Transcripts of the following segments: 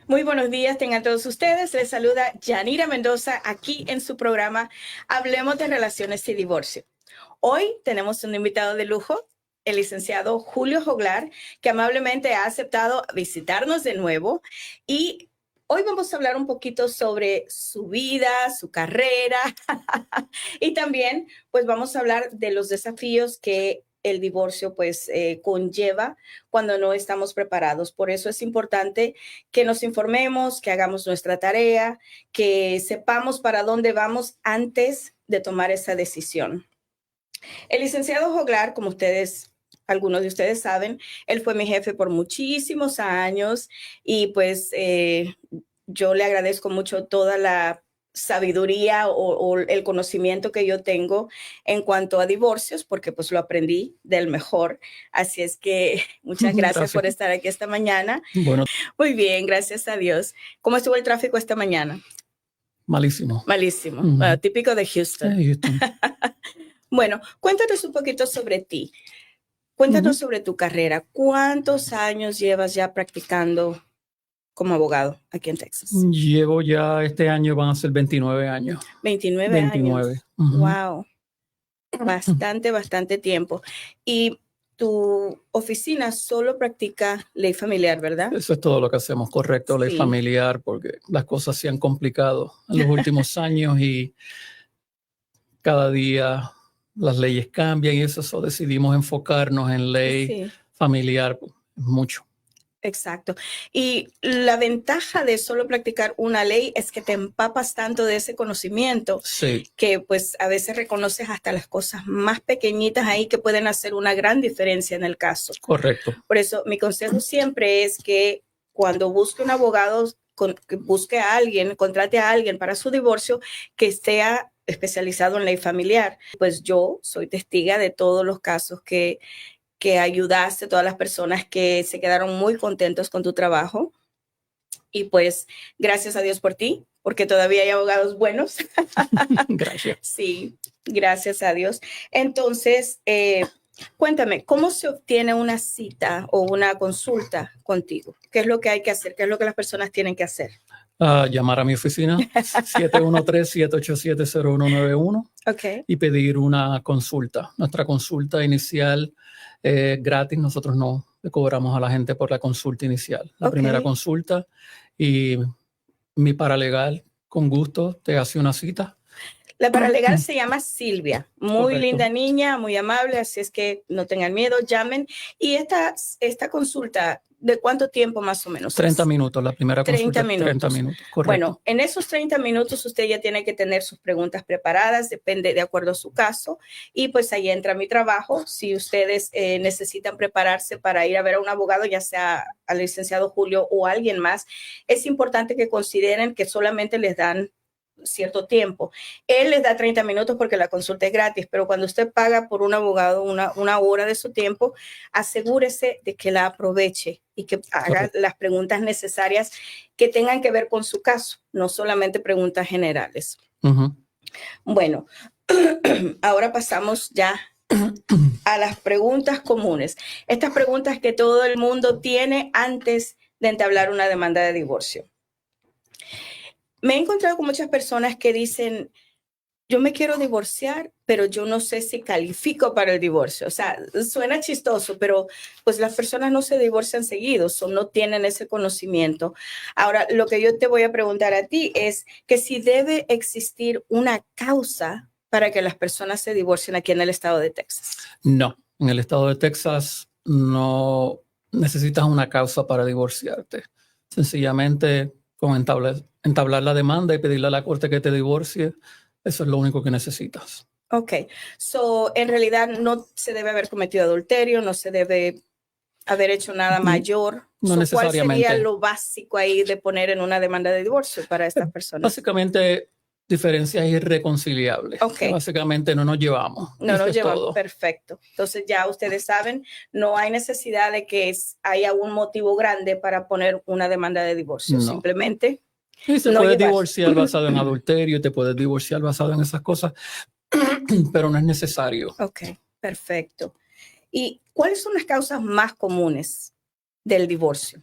Muy buenos días, tengan todos ustedes. Les saluda Yanira Mendoza aquí en su programa Hablemos de Relaciones y Divorcio. Hoy tenemos un invitado de lujo, el licenciado Julio Joglar, que amablemente ha aceptado visitarnos de nuevo. Y hoy vamos a hablar un poquito sobre su vida, su carrera y también pues vamos a hablar de los desafíos que el divorcio pues conlleva cuando no estamos preparados. Por eso es importante que nos informemos, que hagamos nuestra tarea, que sepamos para dónde vamos antes de tomar esa decisión. El licenciado Joglar, como algunos de ustedes saben, él fue mi jefe por muchísimos años y pues yo le agradezco mucho toda la sabiduría o el conocimiento que yo tengo en cuanto a divorcios, porque pues lo aprendí del mejor. Así es que muchas gracias por estar aquí esta mañana. Bueno, Muy bien, gracias a Dios. ¿Cómo estuvo el tráfico esta mañana? malísimo. Malísimo. Bueno, típico de Houston. Houston. Bueno, cuéntanos un poquito sobre ti. Cuéntanos sobre tu carrera. ¿Cuántos años llevas ya practicando como abogado aquí en Texas? Llevo ya, este año van a ser 29 años. 29 años. Wow. Bastante tiempo. Y tu oficina solo practica ley familiar, ¿verdad? Eso es todo lo que hacemos, correcto, ley familiar, porque las cosas se han complicado en los últimos años y cada día las leyes cambian y eso decidimos enfocarnos en ley familiar mucho. Exacto. Y la ventaja de solo practicar una ley es que te empapas tanto de ese conocimiento que pues a veces reconoces hasta las cosas más pequeñitas ahí que pueden hacer una gran diferencia en el caso. Correcto. Por eso mi consejo siempre es que cuando busque un abogado, que busque a alguien, contrate a alguien para su divorcio que esté especializado en ley familiar. Pues yo soy testiga de todos los casos que ayudaste a todas las personas que se quedaron muy contentos con tu trabajo. Y pues, gracias a Dios por ti, porque todavía hay abogados buenos. Gracias. Sí, gracias a Dios. Entonces, cuéntame, ¿cómo se obtiene una cita o una consulta contigo? ¿Qué es lo que hay que hacer? ¿Qué es lo que las personas tienen que hacer? Llamar a mi oficina 713-787-0191 y pedir una consulta. Nuestra consulta inicial gratis. Nosotros no le cobramos a la gente por la consulta inicial. La primera consulta, y mi paralegal con gusto te hace una cita. La paralegal se llama Silvia, muy linda niña, muy amable, así es que no tengan miedo, llamen. Y esta consulta, ¿de cuánto tiempo más o menos? 30 minutos, la primera consulta. 30 minutos, correcto. Bueno, en esos 30 minutos usted ya tiene que tener sus preguntas preparadas, depende de acuerdo a su caso. Y pues ahí entra mi trabajo. Si ustedes necesitan prepararse para ir a ver a un abogado, ya sea al licenciado Julio o a alguien más, es importante que consideren que solamente les dan cierto tiempo. Él les da 30 minutos porque la consulta es gratis, pero cuando usted paga por un abogado una hora de su tiempo, asegúrese de que la aproveche y que haga las preguntas necesarias que tengan que ver con su caso, no solamente preguntas generales. Bueno, ahora pasamos ya a las preguntas comunes. Estas preguntas que todo el mundo tiene antes de entablar una demanda de divorcio. Me he encontrado con muchas personas que dicen, yo me quiero divorciar, pero yo no sé si califico para el divorcio. O sea, suena chistoso, pero pues las personas no se divorcian seguido, no tienen ese conocimiento. Ahora, lo que yo te voy a preguntar a ti es que si debe existir una causa para que las personas se divorcien aquí en el estado de Texas. No, en el estado de Texas no necesitas una causa para divorciarte. Sencillamente con entablar la demanda y pedirle a la corte que te divorcie, eso es lo único que necesitas. Ok, en realidad no se debe haber cometido adulterio, no se debe haber hecho nada mayor. No necesariamente. ¿Cuál sería lo básico ahí de poner en una demanda de divorcio para estas personas? Básicamente, diferencias irreconciliables. Básicamente no nos llevamos. No nos llevamos, perfecto. Entonces ya ustedes saben, no hay necesidad de que haya un motivo grande para poner una demanda de divorcio. No. Simplemente y se puede divorciar basado en adulterio, te puedes divorciar basado en esas cosas, pero no es necesario. Ok, perfecto. ¿Y cuáles son las causas más comunes del divorcio?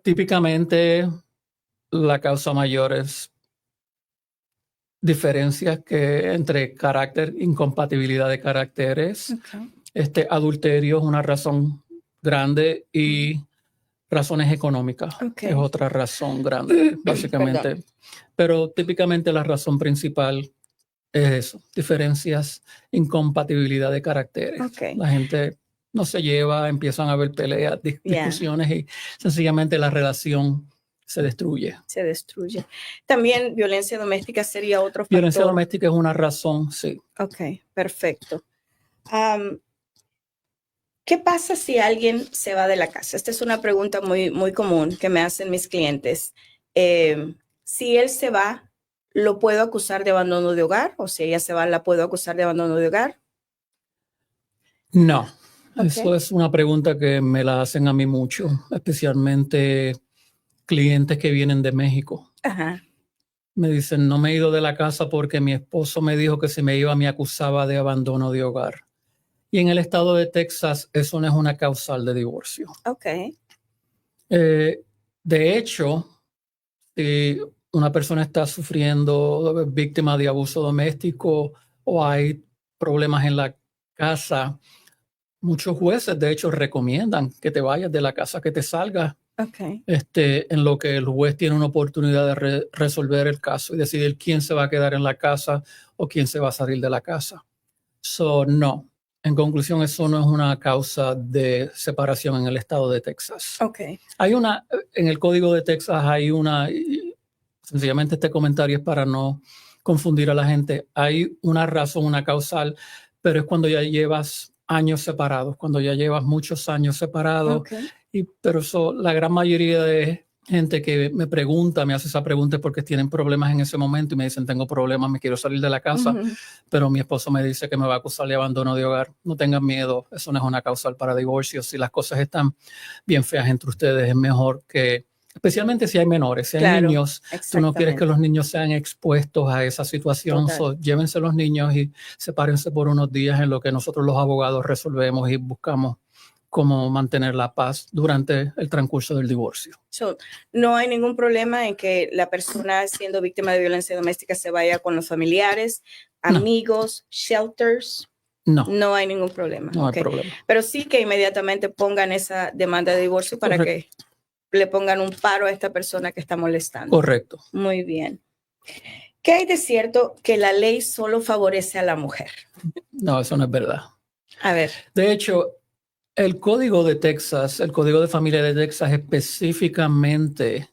Típicamente la causa mayor es diferencias entre carácter, incompatibilidad de caracteres. Adulterio es una razón grande y razones económicas es otra razón grande, básicamente. Pero típicamente la razón principal es eso, diferencias, incompatibilidad de caracteres. La gente no se lleva, empiezan a haber peleas, discusiones y sencillamente la relación se destruye. Se destruye. También violencia doméstica sería otro factor. Violencia doméstica es una razón, sí. Ok, perfecto. ¿Qué pasa si alguien se va de la casa? Esta es una pregunta muy, muy común que me hacen mis clientes. Si él se va, ¿lo puedo acusar de abandono de hogar? O si ella se va, ¿la puedo acusar de abandono de hogar? No. Eso es una pregunta que me la hacen a mí mucho, especialmente clientes que vienen de México. Me dicen, no me he ido de la casa porque mi esposo me dijo que si me iba me acusaba de abandono de hogar. Y en el estado de Texas eso no es una causal de divorcio. De hecho, si una persona está sufriendo víctima de abuso doméstico o hay problemas en la casa, muchos jueces de hecho recomiendan que te vayas de la casa, que te salgas. En lo que el juez tiene una oportunidad de resolver el caso y decidir quién se va a quedar en la casa o quién se va a salir de la casa. No. En conclusión, eso no es una causa de separación en el estado de Texas. En el Código de Texas hay sencillamente este comentario es para no confundir a la gente. Hay una razón, una causal, pero es cuando ya llevas años separados, cuando ya llevas muchos años separados. Pero la gran mayoría de gente que me hace esa pregunta es porque tienen problemas en ese momento y me dicen, tengo problemas, me quiero salir de la casa, pero mi esposo me dice que me va a acusar de abandono de hogar. No tengan miedo, eso no es una causal para divorcio. Si las cosas están bien feas entre ustedes, es mejor que, especialmente si hay menores, si hay niños, tú no quieres que los niños sean expuestos a esa situación. Llévense los niños y sepárense por unos días en lo que nosotros los abogados resolvemos y buscamos cómo mantener la paz durante el transcurso del divorcio. No hay ningún problema en que la persona siendo víctima de violencia doméstica se vaya con los familiares, amigos, shelters. No hay ningún problema. No hay problema. Pero sí que inmediatamente pongan esa demanda de divorcio para que le pongan un paro a esta persona que está molestando. Correcto. Muy bien. ¿Qué hay de cierto que la ley solo favorece a la mujer? No, eso no es verdad. A ver. De hecho, el Código de Texas, el Código de Familia de Texas específicamente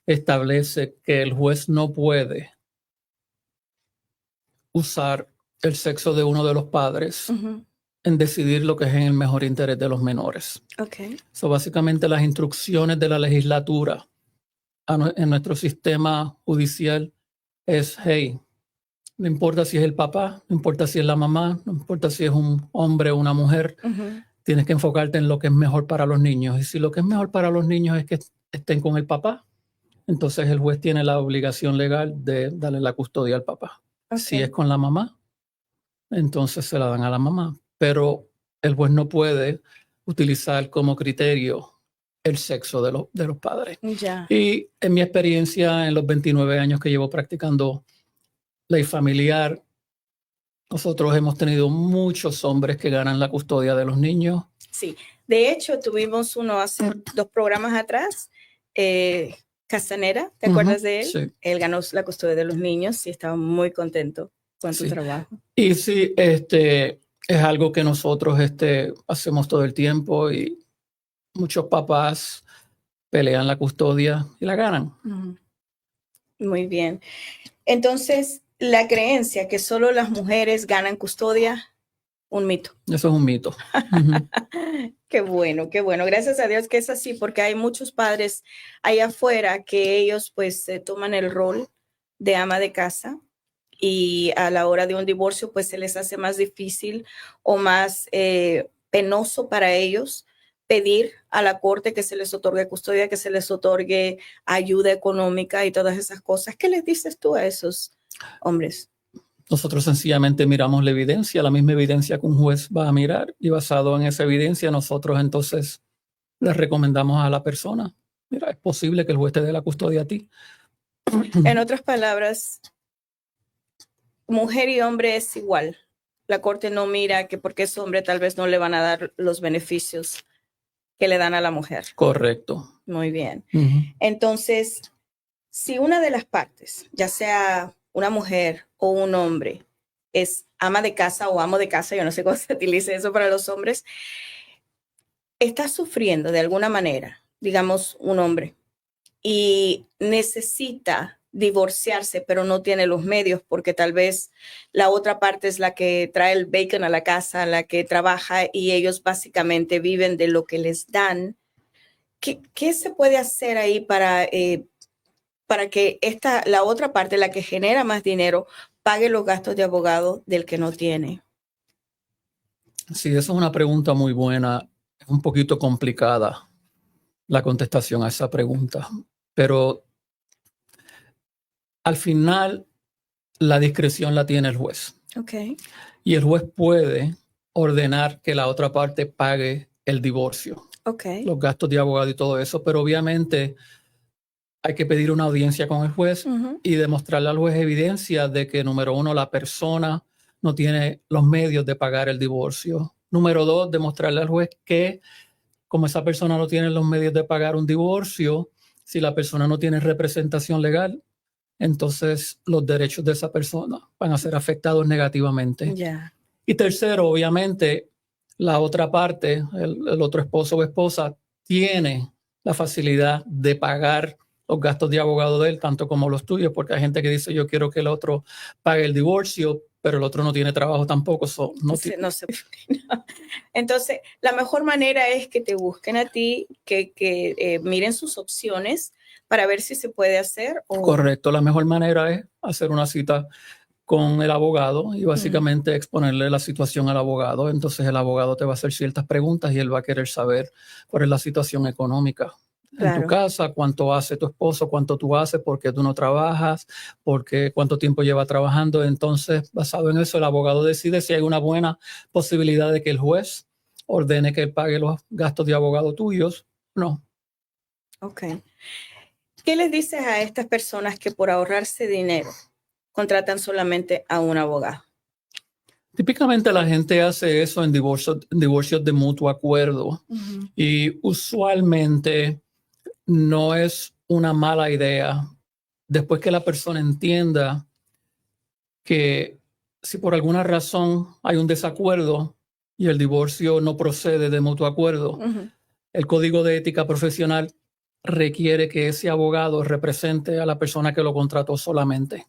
establece que el juez no puede usar el sexo de uno de los padres en decidir lo que es en el mejor interés de los menores. Básicamente las instrucciones de la legislatura en nuestro sistema judicial es, hey, no importa si es el papá, no importa si es la mamá, no importa si es un hombre o una mujer, tienes que enfocarte en lo que es mejor para los niños. Y si lo que es mejor para los niños es que estén con el papá, entonces el juez tiene la obligación legal de darle la custodia al papá. Si es con la mamá, entonces se la dan a la mamá. Pero el juez no puede utilizar como criterio el sexo de los padres. Y en mi experiencia, en los 29 años que llevo practicando ley familiar, nosotros hemos tenido muchos hombres que ganan la custodia de los niños. Sí, de hecho tuvimos uno hace 2 programas atrás, Castanera, ¿te acuerdas de él? Sí. Él ganó la custodia de los niños y estaba muy contento con su trabajo. Y sí, es algo que nosotros hacemos todo el tiempo y muchos papás pelean la custodia y la ganan. Muy bien. Entonces, la creencia que solo las mujeres ganan custodia, un mito. Eso es un mito. Qué bueno, qué bueno. Gracias a Dios que es así, porque hay muchos padres allá afuera que ellos pues toman el rol de ama de casa y a la hora de un divorcio pues se les hace más difícil o más penoso para ellos pedir a la corte que se les otorgue custodia, que se les otorgue ayuda económica y todas esas cosas. ¿Qué les dices tú a esos hombres? Nosotros sencillamente miramos la evidencia, la misma evidencia que un juez va a mirar, y basado en esa evidencia nosotros entonces les recomendamos a la persona mira, es posible que el juez te dé la custodia a ti. En otras palabras, mujer y hombre es igual. La corte no mira que porque es hombre tal vez no le van a dar los beneficios que le dan a la mujer. Correcto. Muy bien. Entonces, si una de las partes, ya sea una mujer o un hombre, es ama de casa o amo de casa, yo no sé cómo se utiliza eso para los hombres, está sufriendo de alguna manera, digamos, un hombre, y necesita divorciarse, pero no tiene los medios porque tal vez la otra parte es la que trae el bacon a la casa, la que trabaja y ellos básicamente viven de lo que les dan. ¿Qué se puede hacer ahí para que la otra parte, la que genera más dinero, pague los gastos de abogado del que no tiene? Sí, esa es una pregunta muy buena. Es un poquito complicada la contestación a esa pregunta, pero al final la discreción la tiene el juez. Okay. Y el juez puede ordenar que la otra parte pague el divorcio, los gastos de abogado y todo eso, pero obviamente hay que pedir una audiencia con el juez y demostrarle al juez evidencia de que, número uno, la persona no tiene los medios de pagar el divorcio. Número dos, demostrarle al juez que como esa persona no tiene los medios de pagar un divorcio, si la persona no tiene representación legal, entonces los derechos de esa persona van a ser afectados negativamente. Yeah. Y tercero, obviamente, la otra parte, el otro esposo o esposa, tiene la facilidad de pagar los gastos de abogado de él, tanto como los tuyos, porque hay gente que dice, yo quiero que el otro pague el divorcio, pero el otro no tiene trabajo tampoco. No se Entonces, la mejor manera es que te busquen a ti, que miren sus opciones para ver si se puede hacer. Correcto, la mejor manera es hacer una cita con el abogado y básicamente exponerle la situación al abogado. Entonces el abogado te va a hacer ciertas preguntas y él va a querer saber cuál es la situación económica en tu casa, cuánto hace tu esposo, cuánto tú haces, por qué tú no trabajas, cuánto tiempo lleva trabajando. Entonces, basado en eso, el abogado decide si hay una buena posibilidad de que el juez ordene que él pague los gastos de abogado tuyos o no. Ok. ¿Qué les dices a estas personas que por ahorrarse dinero contratan solamente a un abogado? Típicamente la gente hace eso en divorcios de mutuo acuerdo y usualmente no es una mala idea después que la persona entienda que si por alguna razón hay un desacuerdo y el divorcio no procede de mutuo acuerdo, el Código de Ética Profesional requiere que ese abogado represente a la persona que lo contrató solamente.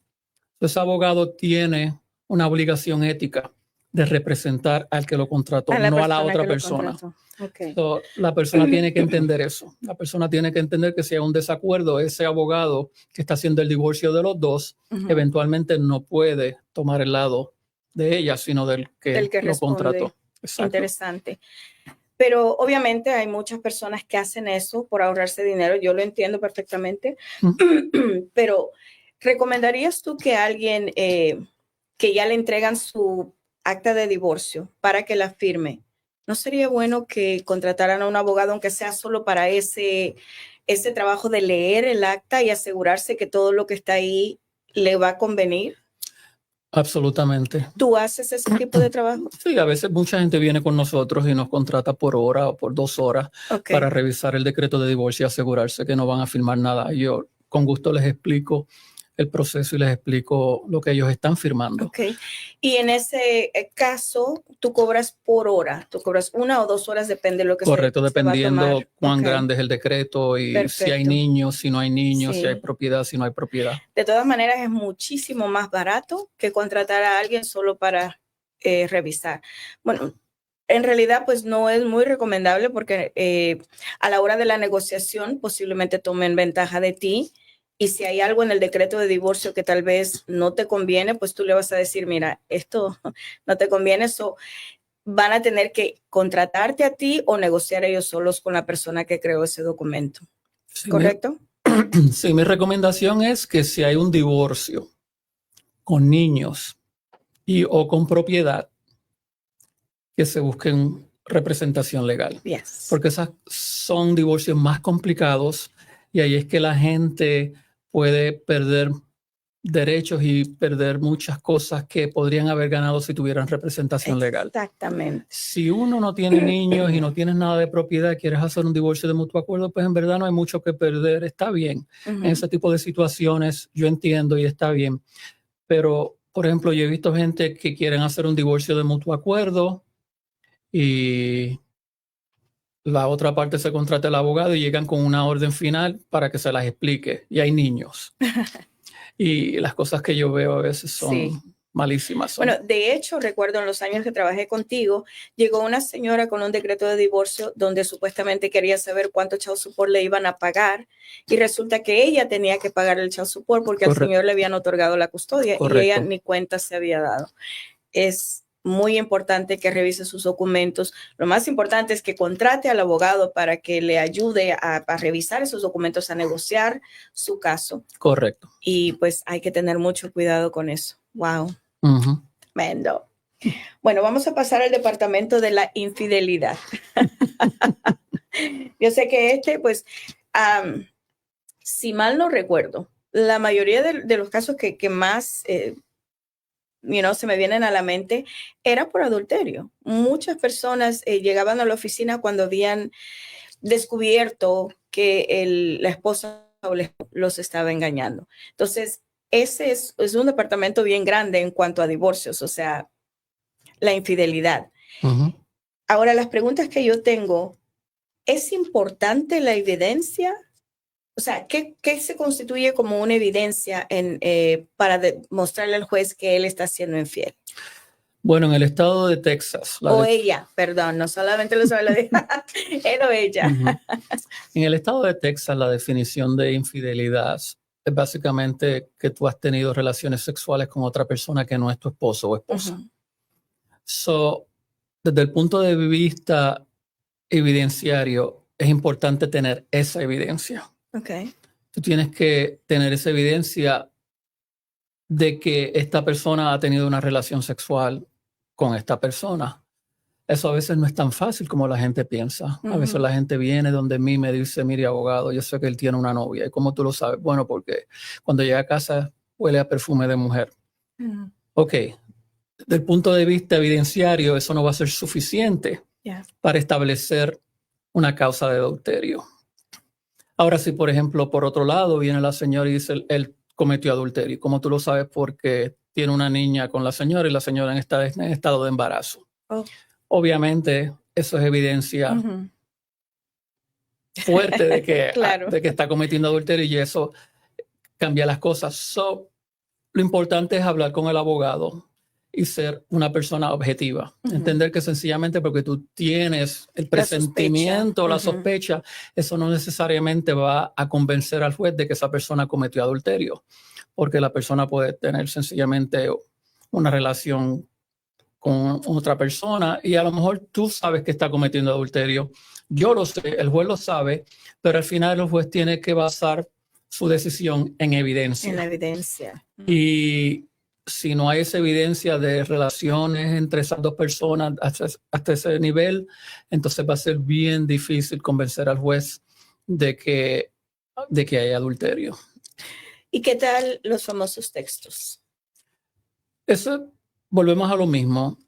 Ese abogado tiene una obligación ética de representar al que lo contrató, no a la otra persona. Okay. La persona tiene que entender eso. La persona tiene que entender que si hay un desacuerdo, ese abogado que está haciendo el divorcio de los dos, eventualmente no puede tomar el lado de ella, sino del que lo contrató. Exacto. Interesante. Pero obviamente hay muchas personas que hacen eso por ahorrarse dinero. Yo lo entiendo perfectamente. Pero ¿recomendarías tú que alguien que ya le entregan su acta de divorcio para que la firme, no sería bueno que contrataran a un abogado, aunque sea solo para ese trabajo de leer el acta y asegurarse que todo lo que está ahí le va a convenir? Absolutamente. ¿Tú haces ese tipo de trabajo? Sí, a veces mucha gente viene con nosotros y nos contrata por hora o por 2 horas para revisar el decreto de divorcio y asegurarse que no van a firmar nada. Yo con gusto les explico el proceso y les explico lo que ellos están firmando. Okay. Y en ese caso, tú cobras por hora, tú cobras 1 o 2 horas, depende de lo que Correcto, dependiendo cuán grande es el decreto y si hay niños, si no hay niños, si hay propiedad, si no hay propiedad. De todas maneras, es muchísimo más barato que contratar a alguien solo para revisar. Bueno, en realidad, pues no es muy recomendable porque a la hora de la negociación posiblemente tomen ventaja de ti. Y si hay algo en el decreto de divorcio que tal vez no te conviene, pues tú le vas a decir, mira, esto no te conviene, eso van a tener que contratarte a ti o negociar ellos solos con la persona que creó ese documento. Sí, ¿correcto? Sí, mi recomendación es que si hay un divorcio con niños o con propiedad, que se busquen representación legal. Yes. Porque esos son divorcios más complicados y ahí es que la gente puede perder derechos y perder muchas cosas que podrían haber ganado si tuvieran representación legal. Exactamente. Si uno no tiene niños y no tienes nada de propiedad, quieres hacer un divorcio de mutuo acuerdo, pues en verdad no hay mucho que perder. Está bien. En ese tipo de situaciones yo entiendo y está bien. Pero, por ejemplo, yo he visto gente que quieren hacer un divorcio de mutuo acuerdo y la otra parte se contrata el abogado y llegan con una orden final para que se las explique. Y hay niños. Y las cosas que yo veo a veces son malísimas. Bueno, de hecho, recuerdo en los años que trabajé contigo, llegó una señora con un decreto de divorcio donde supuestamente quería saber cuánto child support le iban a pagar y resulta que ella tenía que pagar el child support porque al señor le habían otorgado la custodia y ella ni cuenta se había dado. Es muy importante que revise sus documentos. Lo más importante es que contrate al abogado para que le ayude a revisar esos documentos, a negociar su caso. Correcto. Y pues hay que tener mucho cuidado con eso. Wow. Tremendo. Bueno, vamos a pasar al departamento de la infidelidad. Yo sé que pues, si mal no recuerdo, la mayoría de los casos que más se me vienen a la mente, era por adulterio. Muchas personas llegaban a la oficina cuando habían descubierto que la esposa los estaba engañando. Entonces, ese es un departamento bien grande en cuanto a divorcios, o sea, la infidelidad. Ahora, las preguntas que yo tengo, ¿es importante la evidencia? O sea, ¿qué se constituye como una evidencia para demostrarle al juez que él está siendo infiel? Bueno, en el estado de Texas. Ella, perdón, no solamente lo sabe él o ella. En el estado de Texas, la definición de infidelidad es básicamente que tú has tenido relaciones sexuales con otra persona que no es tu esposo o esposa. So, desde el punto de vista evidenciario, es importante tener esa evidencia. Okay. Tú tienes que tener esa evidencia de que esta persona ha tenido una relación sexual con esta persona. Eso a veces no es tan fácil como la gente piensa. A veces la gente viene donde mí y me dice, mire, abogado, yo sé que él tiene una novia. ¿Y cómo tú lo sabes? Bueno, porque cuando llega a casa huele a perfume de mujer. Ok, desde el punto de vista evidenciario, eso no va a ser suficiente para establecer una causa de adulterio. Ahora, si por ejemplo, por otro lado, viene la señora y dice, él cometió adulterio. ¿Cómo tú lo sabes? Porque tiene una niña con la señora y la señora en estado de embarazo. Obviamente, eso es evidencia fuerte de que, de que está cometiendo adulterio y eso cambia las cosas. Lo importante es hablar con el abogado y ser una persona objetiva. Entender que sencillamente porque tú tienes el presentimiento, la sospecha, eso no necesariamente va a convencer al juez de que esa persona cometió adulterio, porque la persona puede tener sencillamente una relación con otra persona y a lo mejor tú sabes que está cometiendo adulterio. Yo lo sé, el juez lo sabe, pero al final el juez tiene que basar su decisión en evidencia. En la evidencia. Y si no hay esa evidencia de relaciones entre esas dos personas hasta ese nivel, entonces va a ser bien difícil convencer al juez de que hay adulterio. ¿Y qué tal los famosos textos? Eso, volvemos a lo mismo.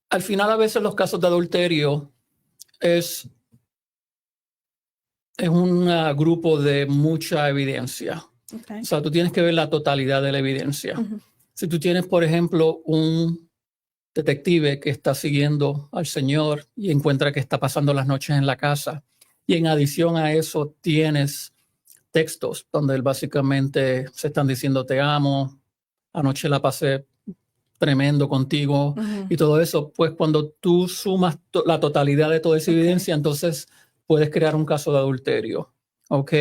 Al final, a veces los casos de adulterio es un grupo de mucha evidencia. O sea, tú tienes que ver la totalidad de la evidencia. Si tú tienes, por ejemplo, un detective que está siguiendo al señor y encuentra que está pasando las noches en la casa, y en adición a eso tienes textos donde él básicamente se están diciendo te amo, anoche la pasé tremendo contigo y todo eso, pues cuando tú sumas la totalidad de toda esa evidencia, entonces puedes crear un caso de adulterio. ¿Ok?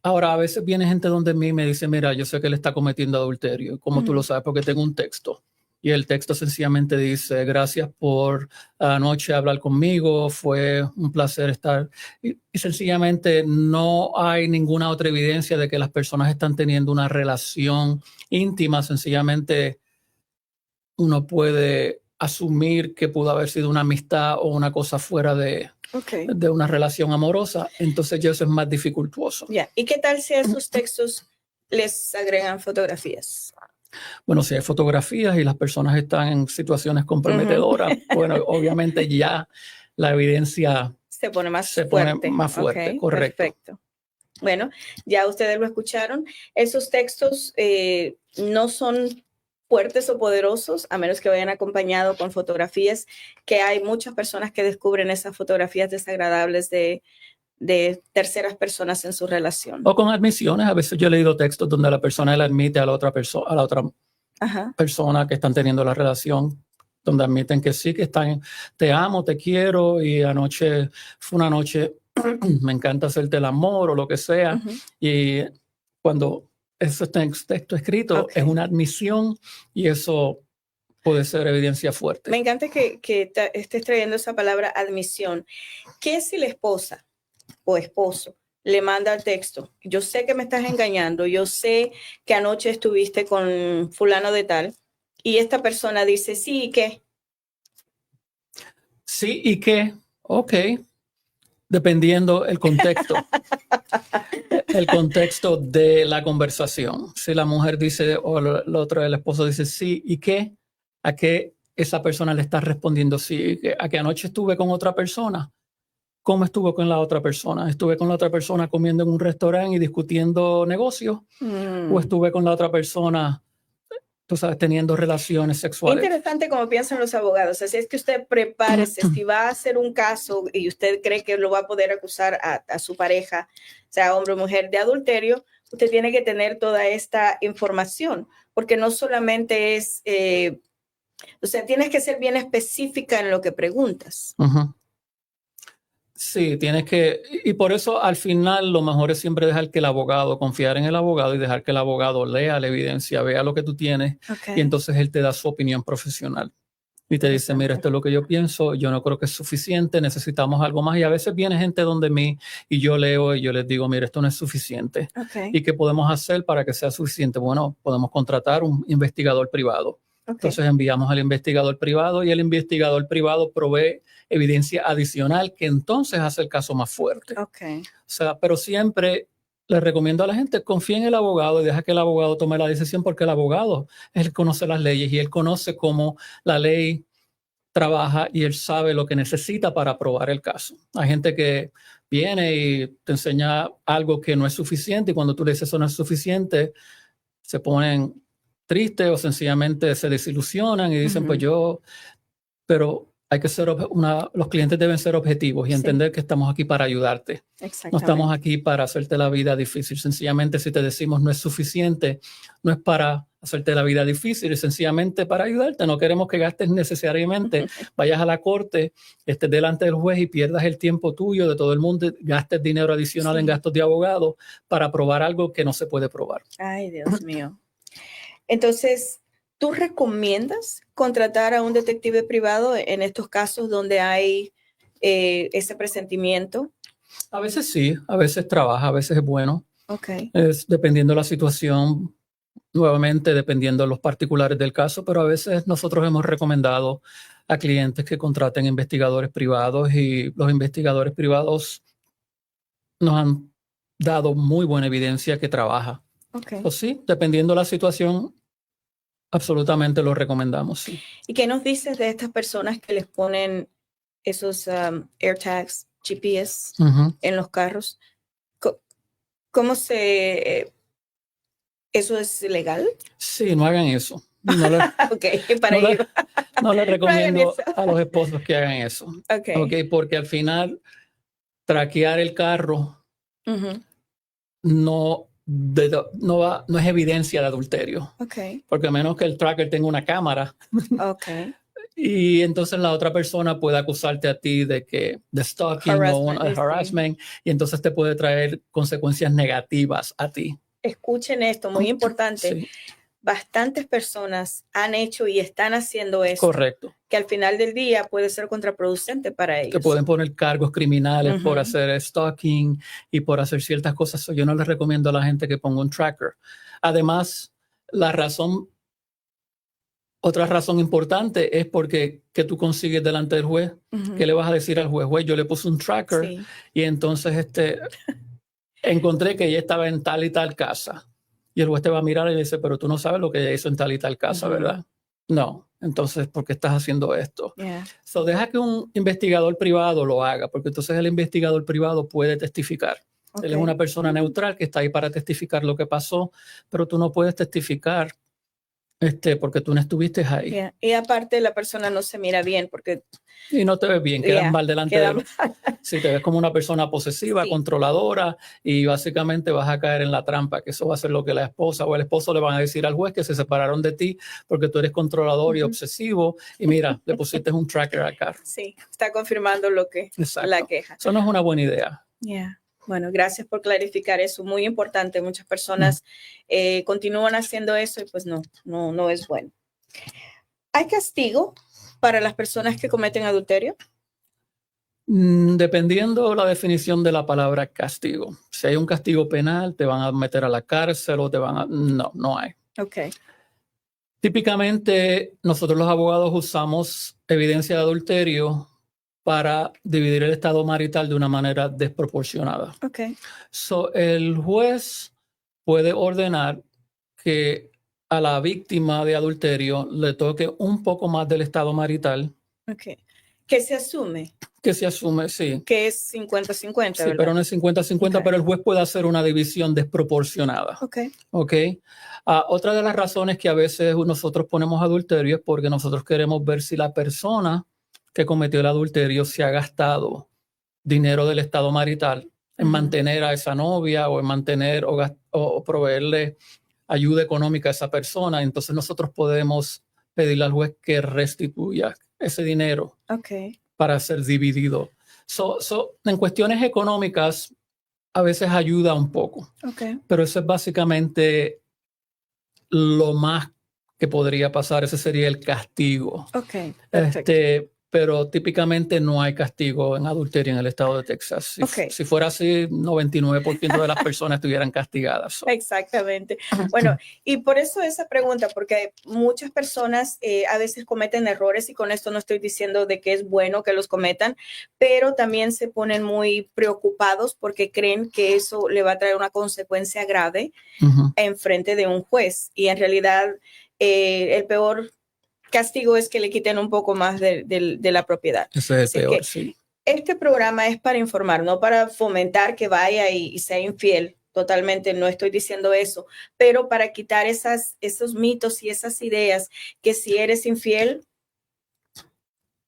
Ahora, a veces viene gente donde mí me dice, mira, yo sé que él está cometiendo adulterio. ¿Cómo tú lo sabes? Porque tengo un texto. Y el texto sencillamente dice, gracias por anoche hablar conmigo, fue un placer estar. Y sencillamente no hay ninguna otra evidencia de que las personas están teniendo una relación íntima. Sencillamente uno puede asumir que pudo haber sido una amistad o una cosa fuera de de una relación amorosa, entonces ya eso es más dificultuoso. ¿Y qué tal si a esos textos les agregan fotografías? Bueno, si hay fotografías y las personas están en situaciones comprometedoras, bueno, obviamente ya la evidencia se pone más fuerte. Correcto. Perfecto. Bueno, ya ustedes lo escucharon. Esos textos no son fuertes o poderosos, a menos que vayan acompañados con fotografías, que hay muchas personas que descubren esas fotografías desagradables de terceras personas en su relación. O con admisiones. A veces yo he leído textos donde la persona le admite a la otra persona, persona que están teniendo la relación, donde admiten que sí, que están, te amo, te quiero, y anoche fue una noche, me encanta hacerte el amor o lo que sea. Y cuando eso está en texto escrito, es una admisión y eso puede ser evidencia fuerte. Me encanta que estés trayendo esa palabra admisión. ¿Qué si la esposa o esposo le manda el texto? Yo sé que me estás engañando, yo sé que anoche estuviste con fulano de tal, y esta persona dice, sí, ¿y qué? Sí, ¿y qué? Ok. Dependiendo el contexto. El contexto de la conversación. Si la mujer dice, o el esposo dice, sí, ¿y qué? ¿A qué esa persona le está respondiendo? Sí, ¿a que anoche estuve con otra persona? ¿Cómo estuvo con la otra persona? ¿Estuve con la otra persona comiendo en un restaurante y discutiendo negocios? ¿O estuve con la otra persona, tú sabes, teniendo relaciones sexuales? Interesante como piensan los abogados. Así es que usted prepárese. Si va a hacer un caso y usted cree que lo va a poder acusar a su pareja, sea hombre o mujer, de adulterio, usted tiene que tener toda esta información, porque no solamente es, o sea, tienes que ser bien específica en lo que preguntas. Sí, tienes que, y por eso al final lo mejor es siempre dejar que el abogado, confiar en el abogado y dejar que el abogado lea la evidencia, vea lo que tú tienes, y entonces él te da su opinión profesional. Y te dice, mira, esto es lo que yo pienso, yo no creo que es suficiente, necesitamos algo más. Y a veces viene gente donde mí y yo leo y yo les digo, mira, esto no es suficiente. ¿Y qué podemos hacer para que sea suficiente? Bueno, podemos contratar un investigador privado. Entonces enviamos al investigador privado y el investigador privado provee evidencia adicional que entonces hace el caso más fuerte. O sea, pero siempre les recomiendo a la gente, confía en el abogado y deja que el abogado tome la decisión, porque el abogado, él conoce las leyes y él conoce cómo la ley trabaja y él sabe lo que necesita para aprobar el caso. Hay gente que viene y te enseña algo que no es suficiente y cuando tú le dices eso no es suficiente, se ponen tristes o sencillamente se desilusionan y dicen, pues yo, pero hay que ser los clientes deben ser objetivos y entender que estamos aquí para ayudarte. No estamos aquí para hacerte la vida difícil. Sencillamente, si te decimos no es suficiente, no es para hacerte la vida difícil, es sencillamente para ayudarte. No queremos que gastes necesariamente, vayas a la corte, estés delante del juez y pierdas el tiempo tuyo, de todo el mundo, gastes dinero adicional en gastos de abogado para probar algo que no se puede probar. Ay, Dios mío. Entonces, ¿tú recomiendas contratar a un detective privado en estos casos donde hay ese presentimiento? A veces sí, a veces trabaja, a veces es bueno. Es dependiendo de la situación, nuevamente dependiendo de los particulares del caso, pero a veces nosotros hemos recomendado a clientes que contraten investigadores privados y los investigadores privados nos han dado muy buena evidencia que trabaja. O sí, dependiendo de la situación, absolutamente lo recomendamos. Sí. ¿Y qué nos dices de estas personas que les ponen esos AirTags, GPS en los carros? ¿Cómo ¿eso es legal? Sí, no hagan eso. No les recomiendo a los esposos que hagan eso. Porque al final, traquear el carro no es evidencia de adulterio. Porque a menos que el tracker tenga una cámara. Y entonces la otra persona puede acusarte a ti de stalking o harassment, y entonces te puede traer consecuencias negativas a ti. Escuchen esto, muy importante. Sí. Bastantes personas han hecho y están haciendo esto. Correcto. Que al final del día puede ser contraproducente para ellos. Te pueden poner cargos criminales por hacer stalking y por hacer ciertas cosas. Yo no les recomiendo a la gente que ponga un tracker. Además, la razón Otra razón importante es porque que tú consigues delante del juez. ¿Qué le vas a decir al juez? Juez, yo le puse un tracker y entonces encontré que ella estaba en tal y tal casa. Y el juez te va a mirar y dice, pero tú no sabes lo que ella hizo en tal y tal casa, ¿verdad? No. Entonces, ¿por qué estás haciendo esto? So, deja que un investigador privado lo haga, porque entonces el investigador privado puede testificar. Él es una persona neutral que está ahí para testificar lo que pasó, pero tú no puedes testificar porque tú no estuviste ahí. Y aparte la persona no se mira bien porque... Y no te ves bien, quedas mal delante de él. Si te ves como una persona posesiva, controladora, y básicamente vas a caer en la trampa, que eso va a ser lo que la esposa o el esposo le van a decir al juez, que se separaron de ti porque tú eres controlador y obsesivo, y mira, le pusiste un tracker acá. Sí, está confirmando lo que la queja. Eso no es una buena idea. Bueno, gracias por clarificar eso. Muy importante. Muchas personas continúan haciendo eso y pues no es bueno. ¿Hay castigo para las personas que cometen adulterio? Dependiendo la definición de la palabra castigo. Si hay un castigo penal, te van a meter a la cárcel o te van a... No hay. Típicamente, nosotros los abogados usamos evidencia de adulterio para dividir el estado marital de una manera desproporcionada. So, el juez puede ordenar que a la víctima de adulterio le toque un poco más del estado marital. ¿Que se asume? Que se asume, sí. Que es 50-50, sí, ¿verdad? pero no es 50-50, pero el juez puede hacer una división desproporcionada. Otra de las razones que a veces nosotros ponemos adulterio es porque nosotros queremos ver si la persona que cometió el adulterio se ha gastado dinero del estado marital en mantener a esa novia o en mantener o proveerle ayuda económica a esa persona. Entonces nosotros podemos pedirle al juez que restituya ese dinero para ser dividido. En cuestiones económicas a veces ayuda un poco, pero eso es básicamente lo más que podría pasar. Ese sería el castigo. Pero típicamente no hay castigo en adulterio en el estado de Texas. Si fuera así, 99% de las personas estuvieran castigadas. Exactamente. Bueno, y por eso esa pregunta, porque muchas personas a veces cometen errores, y con esto no estoy diciendo de que es bueno que los cometan, pero también se ponen muy preocupados porque creen que eso le va a traer una consecuencia grave en frente de un juez. Y en realidad el peor castigo es que le quiten un poco más de la propiedad. Ese es el peor, sí. Este programa es para informar, no para fomentar que vaya y sea infiel. Totalmente, no estoy diciendo eso, pero para quitar esos mitos y esas ideas que si eres infiel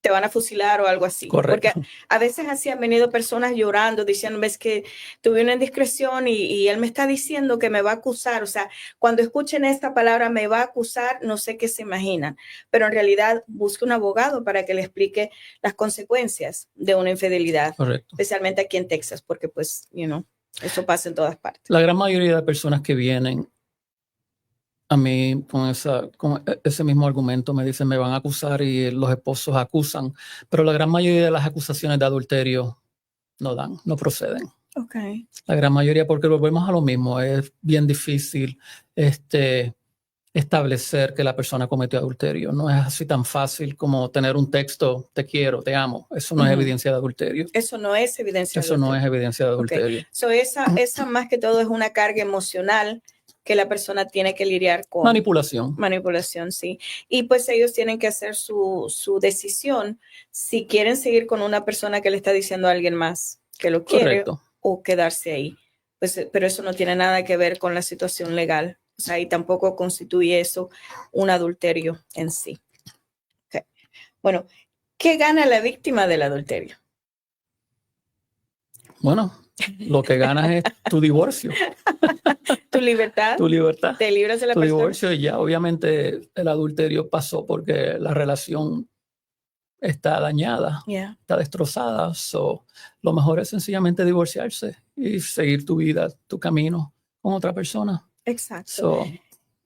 te van a fusilar o algo así. Correcto. Porque a veces así han venido personas llorando, diciendo, ves que tuve una indiscreción y él me está diciendo que me va a acusar. O sea, cuando escuchen esta palabra, me va a acusar, no sé qué se imaginan. Pero en realidad busque un abogado para que le explique las consecuencias de una infidelidad. Correcto. Especialmente aquí en Texas, porque pues, eso pasa en todas partes. La gran mayoría de personas que vienen a mí con ese mismo argumento me dicen me van a acusar y los esposos acusan, pero la gran mayoría de las acusaciones de adulterio no proceden. La gran mayoría, porque volvemos a lo mismo, es bien difícil establecer que la persona cometió adulterio. No es así tan fácil como tener un texto, te quiero, te amo. Eso no es evidencia de adulterio. Eso no es evidencia de adulterio. Eso no es evidencia de adulterio. Esa más que todo es una carga emocional que la persona tiene que lidiar con. Manipulación, sí. Y pues ellos tienen que hacer su decisión si quieren seguir con una persona que le está diciendo a alguien más que lo quiere. Correcto. O quedarse ahí. Pues, pero eso no tiene nada que ver con la situación legal. O sea, y tampoco constituye eso un adulterio en sí. Bueno, ¿qué gana la víctima del adulterio? Bueno, lo que ganas es tu divorcio. Tu libertad. Tu libertad. Te libras de la persona. Tu divorcio, y ya obviamente el adulterio pasó porque la relación está dañada, está destrozada. Lo mejor es sencillamente divorciarse y seguir tu vida, tu camino con otra persona. Exacto.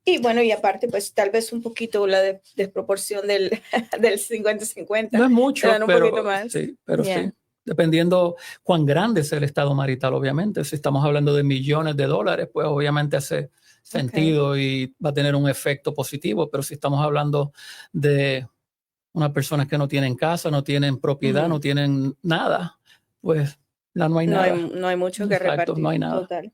Y bueno, y aparte, pues tal vez un poquito la desproporción del 50-50. No es mucho, pero un poquito más. Sí, pero sí. dependiendo cuán grande es el estado marital, obviamente. Si estamos hablando de millones de dólares, pues obviamente hace sentido y va a tener un efecto positivo, pero si estamos hablando de unas personas que no tienen casa, no tienen propiedad, no tienen nada, pues no hay nada. No hay mucho que repartir. No hay nada. Total.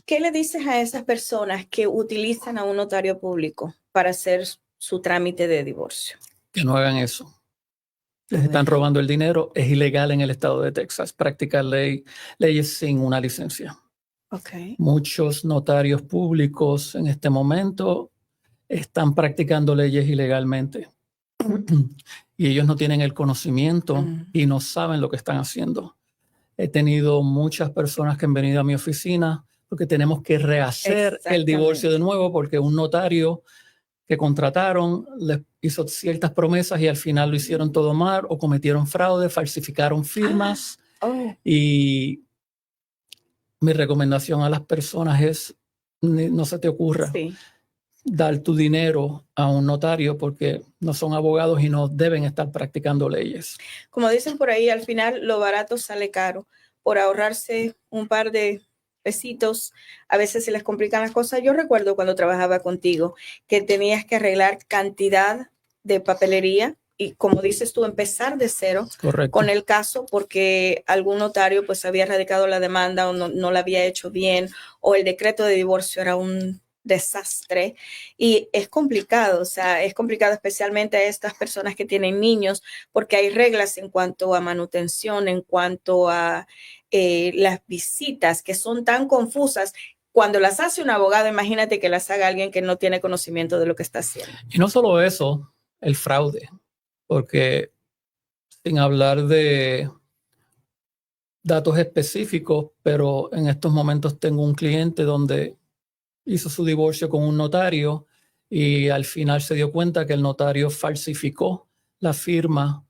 ¿Qué le dices a esas personas que utilizan a un notario público para hacer su trámite de divorcio? Que no hagan eso. Les están robando el dinero. Es ilegal en el estado de Texas practicar leyes sin una licencia. Okay. Muchos notarios públicos en este momento están practicando leyes ilegalmente y ellos no tienen el conocimiento y no saben lo que están haciendo. He tenido muchas personas que han venido a mi oficina porque tenemos que rehacer el divorcio de nuevo porque un notario que contrataron les hizo ciertas promesas y al final lo hicieron todo mal o cometieron fraude, falsificaron firmas. Y mi recomendación a las personas es no se te ocurra dar tu dinero a un notario porque no son abogados y no deben estar practicando leyes. Como dicen por ahí, al final lo barato sale caro. Por ahorrarse un par de pesitos, a veces se les complican las cosas. Yo recuerdo cuando trabajaba contigo que tenías que arreglar cantidad de papelería y, como dices tú, empezar de cero. Correcto. Con el caso porque algún notario pues había radicado la demanda o no la había hecho bien o el decreto de divorcio era un desastre y es complicado, o sea, es complicado especialmente a estas personas que tienen niños porque hay reglas en cuanto a manutención, en cuanto a las visitas que son tan confusas. Cuando las hace un abogado, imagínate que las haga alguien que no tiene conocimiento de lo que está haciendo. Y no solo eso, el fraude, porque sin hablar de datos específicos, pero en estos momentos tengo un cliente donde hizo su divorcio con un notario y al final se dio cuenta que el notario falsificó la firma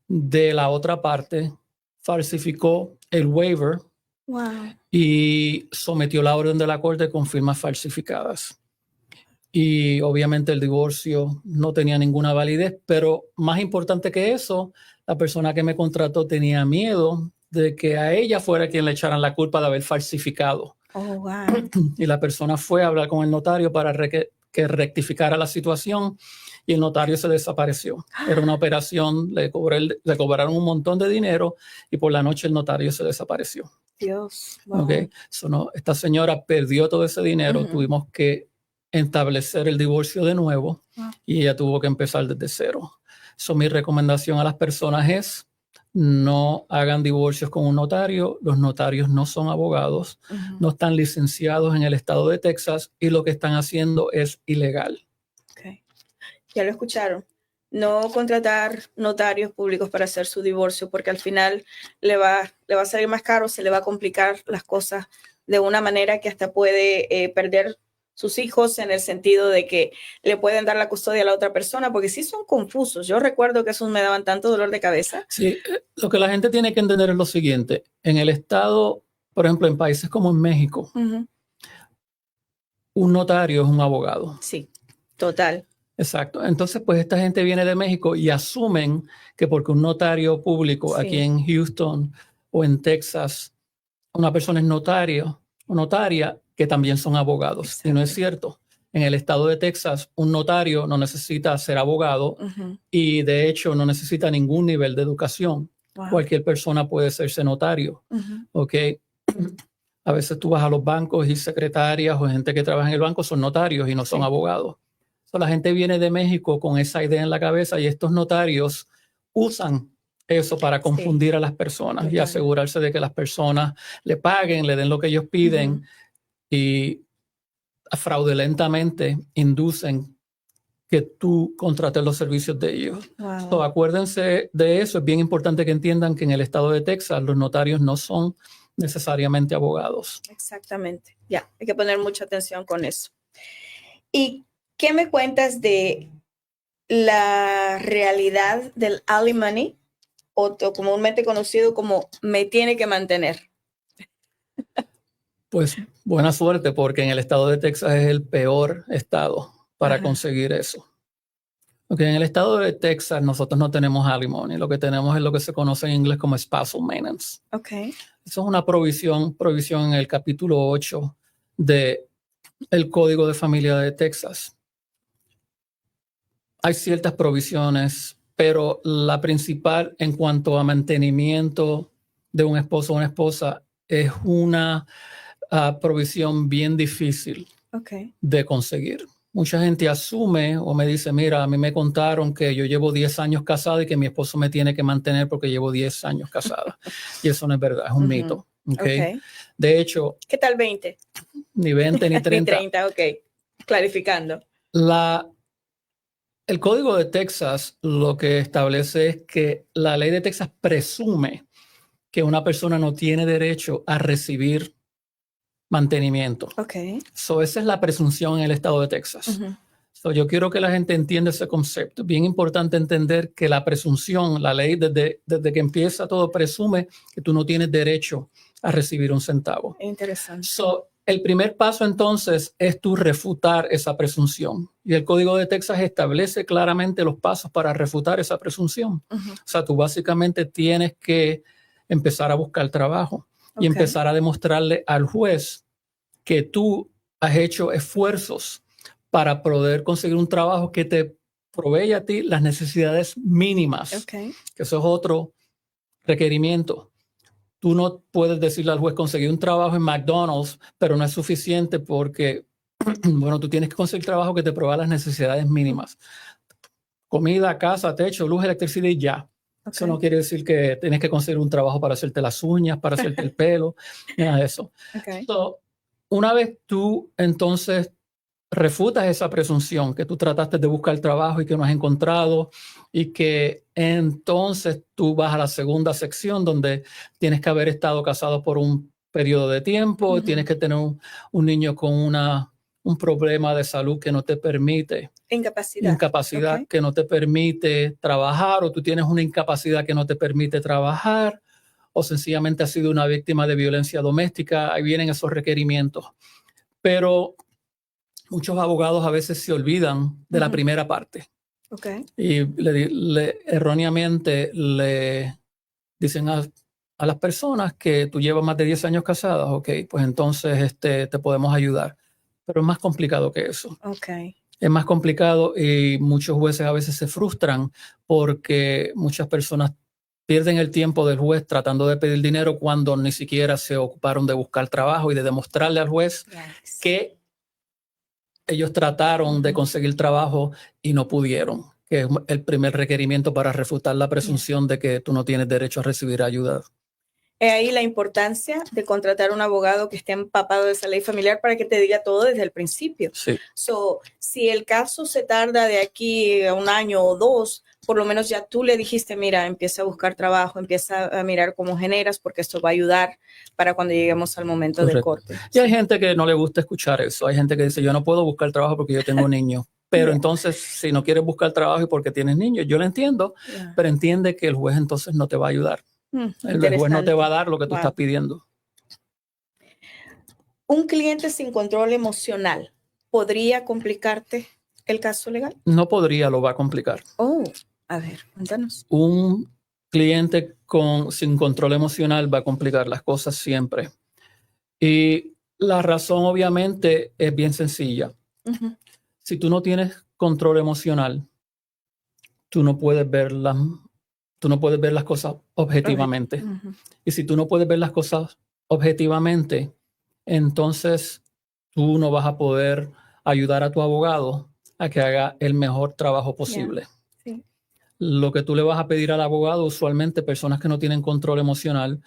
de la otra parte, falsificó el waiver y sometió la orden de la corte con firmas falsificadas. Y obviamente el divorcio no tenía ninguna validez, pero más importante que eso, la persona que me contrató tenía miedo de que a ella fuera quien le echaran la culpa de haber falsificado. Y la persona fue a hablar con el notario para que rectificara la situación y el notario se desapareció. Era una operación, le cobraron un montón de dinero y por la noche el notario se desapareció. Dios. Okay. Esta señora perdió todo ese dinero, tuvimos que establecer el divorcio de nuevo y ella tuvo que empezar desde cero. Mi recomendación a las personas es no hagan divorcios con un notario. Los notarios no son abogados, no están licenciados en el estado de Texas y lo que están haciendo es ilegal. Okay. Ya lo escucharon. No contratar notarios públicos para hacer su divorcio porque al final le va a salir más caro, se le va a complicar las cosas de una manera que hasta puede perder sus hijos en el sentido de que le pueden dar la custodia a la otra persona, porque sí son confusos. Yo recuerdo que esos me daban tanto dolor de cabeza. Sí, lo que la gente tiene que entender es lo siguiente. En el estado, por ejemplo, en países como en México, un notario es un abogado. Sí, total. Exacto. Entonces, pues esta gente viene de México y asumen que porque un notario público aquí en Houston o en Texas, una persona es notario o notaria, que también son abogados. Exacto. Y no es cierto. En el estado de Texas, un notario no necesita ser abogado y de hecho no necesita ningún nivel de educación. Cualquier persona puede serse notario. ¿Okay? A veces tú vas a los bancos y secretarias o gente que trabaja en el banco son notarios y no son abogados. La gente viene de México con esa idea en la cabeza y estos notarios usan eso para confundir a las personas y asegurarse de que las personas le paguen, le den lo que ellos piden y fraudulentamente inducen que tú contrates los servicios de ellos. Acuérdense de eso. Es bien importante que entiendan que en el estado de Texas los notarios no son necesariamente abogados. Exactamente. Ya, hay que poner mucha atención con eso. ¿Y qué me cuentas de la realidad del alimony, o comúnmente conocido como me tiene que mantener? Pues buena suerte, porque en el estado de Texas es el peor estado para conseguir eso. Okay, en el estado de Texas nosotros no tenemos alimony. Lo que tenemos es lo que se conoce en inglés como spousal maintenance. Okay. Eso es una provisión en el capítulo 8 del Código de Familia de Texas. Hay ciertas provisiones, pero la principal en cuanto a mantenimiento de un esposo o una esposa es una provisión bien difícil de conseguir. Mucha gente asume o me dice, mira, a mí me contaron que yo llevo 10 años casada y que mi esposo me tiene que mantener porque llevo 10 años casada. Y eso no es verdad, es un mito. Okay. De hecho... ¿Qué tal 20? Ni 20 ni 30. Ni 30, ok. Clarificando. El Código de Texas lo que establece es que la ley de Texas presume que una persona no tiene derecho a recibir mantenimiento. Okay. So, esa es la presunción en el estado de Texas. So, yo quiero que la gente entienda ese concepto. Bien importante entender que la presunción, la ley desde que empieza todo presume que tú no tienes derecho a recibir un centavo. Interesante. So, el primer paso entonces es tú refutar esa presunción. Y el Código de Texas establece claramente los pasos para refutar esa presunción. O sea, tú básicamente tienes que empezar a buscar trabajo y empezar a demostrarle al juez que tú has hecho esfuerzos para poder conseguir un trabajo que te provee a ti las necesidades mínimas. Que eso es otro requerimiento. Tú no puedes decirle al juez conseguir un trabajo en McDonald's, pero no es suficiente porque, bueno, tú tienes que conseguir trabajo que te provea las necesidades mínimas. Comida, casa, techo, luz, electricidad y ya. Eso no quiere decir que tienes que conseguir un trabajo para hacerte las uñas, para hacerte el pelo, nada de eso. So, una vez tú entonces refutas esa presunción que tú trataste de buscar trabajo y que no has encontrado y que entonces tú vas a la segunda sección donde tienes que haber estado casado por un periodo de tiempo, tienes que tener un niño con un problema de salud que no te permite incapacidad que no te permite trabajar, o tú tienes una incapacidad que no te permite trabajar, o sencillamente has sido una víctima de violencia doméstica. Ahí vienen esos requerimientos. Pero muchos abogados a veces se olvidan de la primera parte. Y erróneamente le dicen a las personas que tú llevas más de 10 años casadas, pues entonces te podemos ayudar. Pero es más complicado que eso. Es más complicado y muchos jueces a veces se frustran porque muchas personas pierden el tiempo del juez tratando de pedir dinero cuando ni siquiera se ocuparon de buscar trabajo y de demostrarle al juez que ellos trataron de conseguir trabajo y no pudieron, que es el primer requerimiento para refutar la presunción de que tú no tienes derecho a recibir ayuda. Ahí la importancia de contratar un abogado que esté empapado de esa ley familiar para que te diga todo desde el principio. Si el caso se tarda de aquí a 1 año o 2, por lo menos ya tú le dijiste, mira, empieza a buscar trabajo, empieza a mirar cómo generas, porque esto va a ayudar para cuando lleguemos al momento de corte. Y hay gente que no le gusta escuchar eso. Hay gente que dice, yo no puedo buscar trabajo porque yo tengo niños. Pero entonces, si no quieres buscar trabajo y porque tienes niños, yo lo entiendo, pero entiende que el juez entonces no te va a ayudar. El juez no te va a dar lo que tú estás pidiendo. ¿Un cliente sin control emocional podría complicarte el caso legal? No podría, lo va a complicar. A ver, cuéntanos. Un cliente sin control emocional va a complicar las cosas siempre. Y la razón obviamente es bien sencilla. Si tú no tienes control emocional, tú no puedes ver las cosas objetivamente. Y si tú no puedes ver las cosas objetivamente, entonces tú no vas a poder ayudar a tu abogado a que haga el mejor trabajo posible. Lo que tú le vas a pedir al abogado, usualmente personas que no tienen control emocional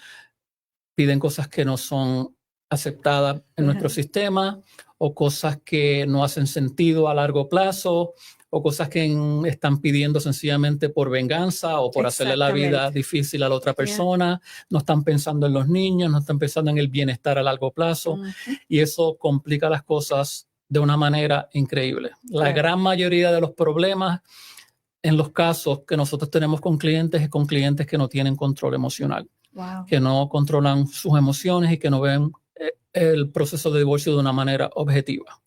piden cosas que no son aceptadas en nuestro sistema, o cosas que no hacen sentido a largo plazo, o cosas que están pidiendo sencillamente por venganza o por hacerle la vida difícil a la otra persona. No están pensando en los niños, no están pensando en el bienestar a largo plazo. Y eso complica las cosas de una manera increíble. La gran mayoría de los problemas en los casos que nosotros tenemos con clientes es con clientes que no tienen control emocional, que no controlan sus emociones y que no ven el proceso de divorcio de una manera objetiva.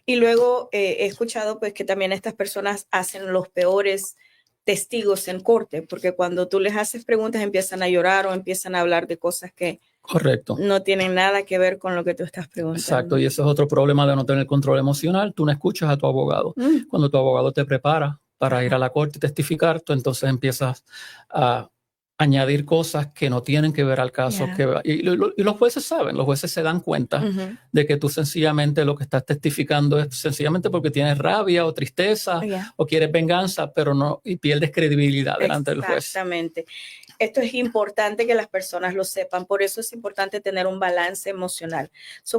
Y luego he escuchado pues que también estas personas hacen los peores testigos en corte, porque cuando tú les haces preguntas empiezan a llorar o empiezan a hablar de cosas que correcto, no tienen nada que ver con lo que tú estás preguntando. Exacto, y ese es otro problema de no tener control emocional. Tú no escuchas a tu abogado. Cuando tu abogado te prepara para ir a la corte y testificar, tú entonces empiezas a añadir cosas que no tienen que ver al caso. Y los jueces saben, los jueces se dan cuenta de que tú sencillamente lo que estás testificando es sencillamente porque tienes rabia o tristeza o quieres venganza, pero no, y pierdes credibilidad delante del juez. Exactamente. Esto es importante que las personas lo sepan, por eso es importante tener un balance emocional.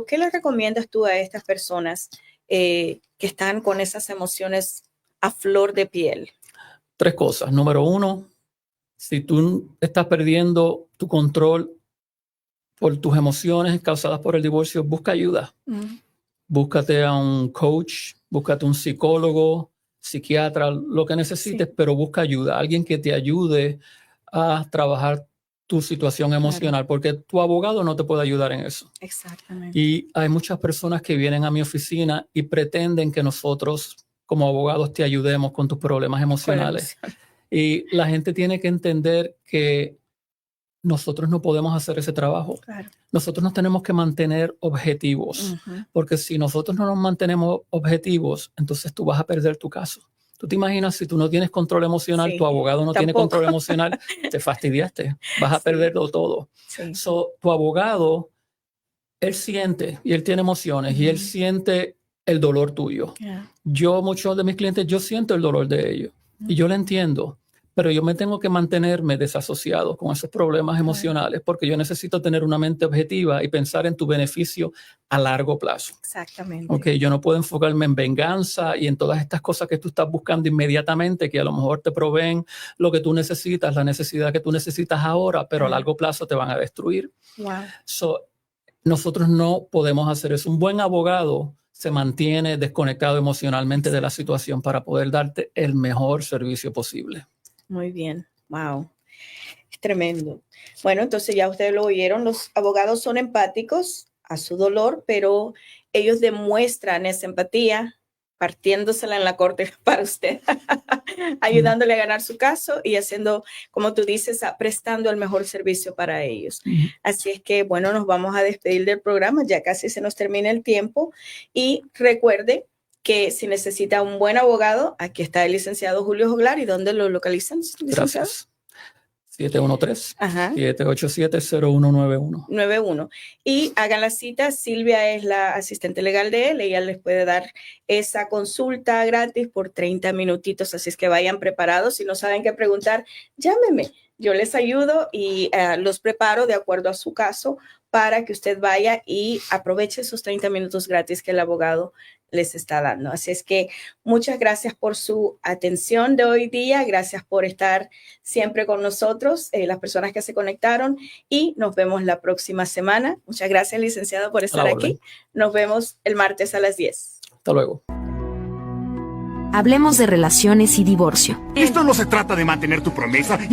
¿Qué le recomiendas tú a estas personas que están con esas emociones a flor de piel? 3 cosas. Número 1, si tú estás perdiendo tu control por tus emociones causadas por el divorcio, busca ayuda. Búscate a un coach, búscate un psicólogo, psiquiatra, lo que necesites, pero busca ayuda. Alguien que te ayude a trabajar tu situación emocional, porque tu abogado no te puede ayudar en eso. Exactamente. Y hay muchas personas que vienen a mi oficina y pretenden que nosotros como abogados te ayudemos con tus problemas emocionales. Y la gente tiene que entender que nosotros no podemos hacer ese trabajo. Nosotros nos tenemos que mantener objetivos, porque si nosotros no nos mantenemos objetivos, entonces tú vas a perder tu caso. ¿Tú te imaginas si tú no tienes control emocional, tu abogado no tiene control emocional, te fastidiaste, vas a perderlo todo? Tu abogado, él siente y él tiene emociones y él siente el dolor tuyo. Muchos de mis clientes, yo siento el dolor de ellos y yo lo entiendo, pero yo me tengo que mantenerme desasociado con esos problemas emocionales porque yo necesito tener una mente objetiva y pensar en tu beneficio a largo plazo. Exactamente. Okay, yo no puedo enfocarme en venganza y en todas estas cosas que tú estás buscando inmediatamente, que a lo mejor te proveen lo que tú necesitas, la necesidad que tú necesitas ahora, pero a largo plazo te van a destruir. Nosotros no podemos hacer eso. Un buen abogado se mantiene desconectado emocionalmente de la situación para poder darte el mejor servicio posible. Muy bien. Wow. Es tremendo. Bueno, entonces ya ustedes lo oyeron. Los abogados son empáticos a su dolor, pero ellos demuestran esa empatía partiéndosela en la corte para usted, ayudándole a ganar su caso y haciendo, como tú dices, prestando el mejor servicio para ellos. Así es que, bueno, nos vamos a despedir del programa. Ya casi se nos termina el tiempo. Y recuerde que si necesita un buen abogado, aquí está el licenciado Julio Joglar. ¿Y dónde lo localizan, licenciado? Gracias. 713-787-0191. 91. Y hagan la cita. Silvia es la asistente legal de él. Ella les puede dar esa consulta gratis por 30 minutitos. Así es que vayan preparados. Si no saben qué preguntar, llámeme. Yo les ayudo y los preparo de acuerdo a su caso para que usted vaya y aproveche esos 30 minutos gratis que el abogado les está dando. Así es que muchas gracias por su atención de hoy día. Gracias por estar siempre con nosotros, las personas que se conectaron, y nos vemos la próxima semana. Muchas gracias, licenciado, por estar aquí. Nos vemos el martes a las 10. Hasta luego. Hablemos de relaciones y divorcio. Esto no se trata de mantener tu promesa y